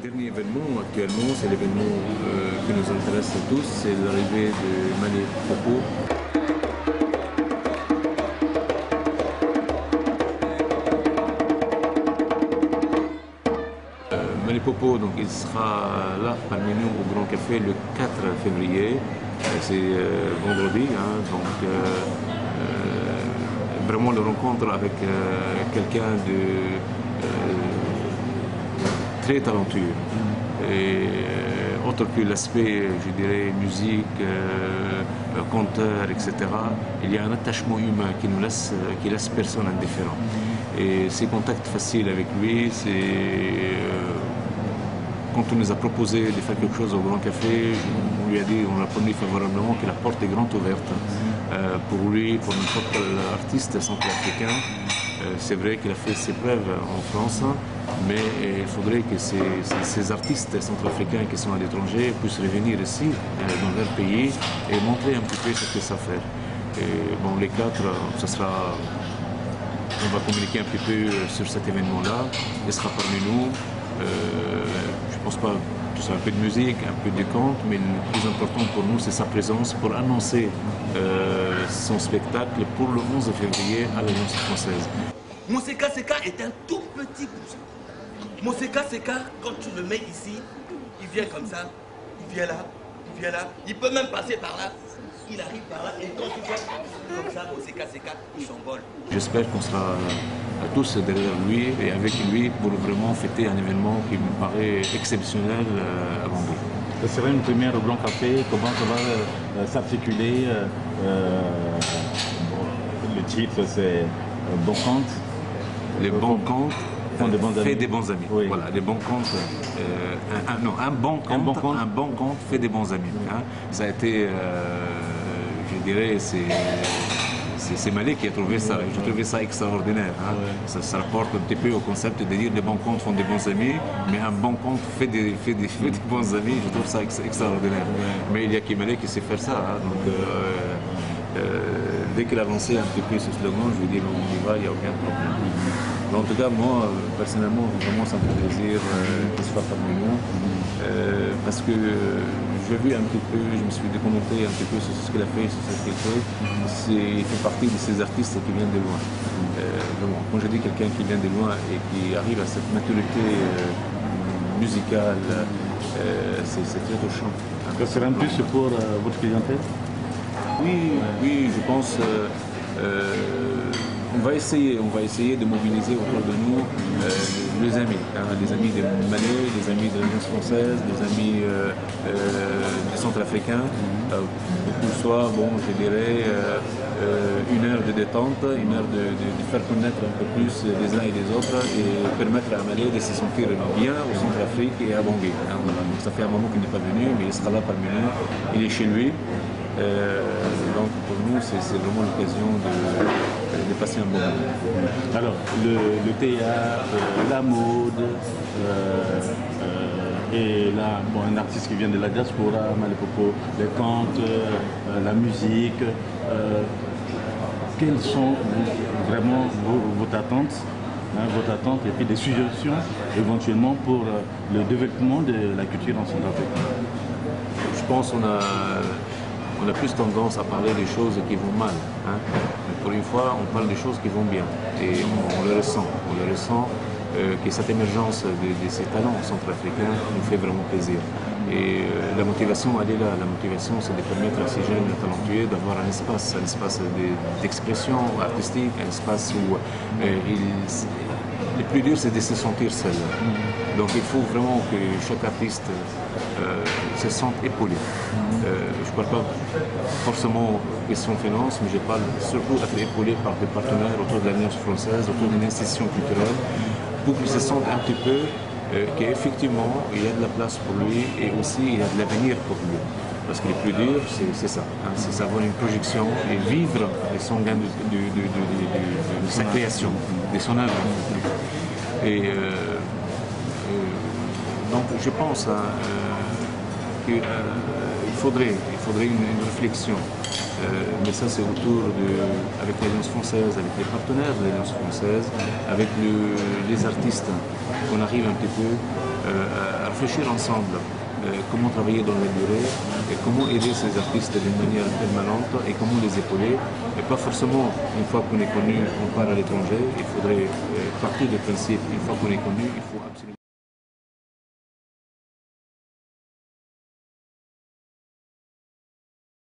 Le dernier événement actuellement, c'est l'événement qui nous intéresse tous, c'est l'arrivée de Mani Popo. Mani Popo, donc, il sera là parmi nous au Grand Café le 4 février, c'est vendredi, hein, donc vraiment la rencontre avec quelqu'un de très talentueux. Et autre que l'aspect, je dirais, musique, conteur, etc., il y a un attachement humain qui laisse personne indifférent. Et ces contacts faciles avec lui, c'est quand on nous a proposé de faire quelque chose au Grand Café, on lui a dit, on a promis favorablement que la porte est grande ouverte pour lui, pour n'importe quel artiste centrafricain. C'est vrai qu'il a fait ses preuves en France, mais il faudrait que ces artistes centrafricains qui sont à l'étranger puissent revenir ici, dans leur pays, et montrer un petit peu ce qu'ils savent faire. Et bon, les quatre, on va communiquer un petit peu sur cet événement-là. Il sera parmi nous. Je ne pense pas que c'est un peu de musique, un peu de conte, mais le plus important pour nous, c'est sa présence pour annoncer son spectacle pour le 11 février à l'Alliance française. Mousseka Seka est un tout petit bouchon. Mousseka Seka, quand tu le mets ici, il vient comme ça, il vient là, il peut même passer par là. Il arrive par là et quand tu vois comme ça, Mousseka Seka, il s'envole. J'espère qu'on sera tous derrière lui et avec lui pour vraiment fêter un événement qui me paraît exceptionnel à Bangui. Ce serait une première au Grand Café. Comment ça va s'articuler le titre, c'est Bon Compte. Les bons comptes fait des bons amis. Oui. Voilà, les bons comptes. Un bon compte fait des bons amis. Hein. Ça a été, je dirais, c'est Malé qui a trouvé ça. J'ai trouvé ça extraordinaire. Hein. Ouais. Ça rapporte un petit peu au concept de dire les bons comptes font des bons amis, mais un bon compte fait des bons amis. Je trouve ça extraordinaire. Ouais. Mais il y a Kimale qui sait faire ça. Hein. Donc, dès qu'il a lancé un petit peu ce slogan, je lui dis on y va, il n'y a aucun problème. Mais en tout cas, moi, personnellement, vraiment, ça me fait plaisir qu'il soit parmi nous. Parce que j'ai vu un petit peu, je me suis documenté un petit peu sur ce qu'il a fait, sur ce qu'il fait. Il fait partie de ces artistes qui viennent de loin. Vraiment, quand je dis quelqu'un qui vient de loin et qui arrive à cette maturité musicale, c'est très touchant. Ça serait un plus pour votre clientèle? Oui, je pense. On va essayer de mobiliser autour de nous les amis, hein, les amis des Malais, les amis de l'Alliance française, les amis des Centrafricains, pour que ce soit, bon, je dirais, une heure de détente, une heure de faire connaître un peu plus les uns et les autres et permettre à Malais de se sentir bien au Centrafrique et à Bangui. Hein, voilà. Donc ça fait un moment qu'il n'est pas venu, mais il sera là parmi nous, il est chez lui. Donc pour nous, c'est vraiment l'occasion de passer un bon moment. Alors, le théâtre, la mode, et là, bon, un artiste qui vient de la diaspora, Mani Popo, les contes, la musique, quelles sont vraiment votre attente, votre attente et puis des suggestions éventuellement pour le développement de la culture en Centrafrique? Je pense qu'on a plus tendance à parler des choses qui vont mal. Hein. Mais pour une fois, on parle des choses qui vont bien. Et on le ressent. Que cette émergence de ces talents centrafricains nous fait vraiment plaisir. Et la motivation, elle est là. La motivation, c'est de permettre à ces jeunes talentueux d'avoir un espace d'expression artistique, un espace où le plus dur, c'est de se sentir seul. Donc il faut vraiment que chaque artiste se sente épaulé. Je ne parle pas forcément question finance, mais je parle surtout d'être épaulé par des partenaires autour de l'Alliance française, autour d'une institution culturelle, pour qu'il se sente un petit peu qu'effectivement, il y a de la place pour lui et aussi il y a de l'avenir pour lui. Parce que le plus dur, c'est ça, hein, c'est savoir une projection et vivre de son gain de sa création, de son œuvre. Et donc je pense qu'il faudrait une réflexion. Mais ça c'est avec l'Alliance française, avec les partenaires de l'Alliance française, avec les artistes, qu'on arrive un petit peu à réfléchir ensemble comment travailler dans la durée, et comment aider ces artistes d'une manière permanente et comment les épauler. Et pas forcément, une fois qu'on est connu, on part à l'étranger. Il faudrait partir du principe, une fois qu'on est connu, il faut absolument...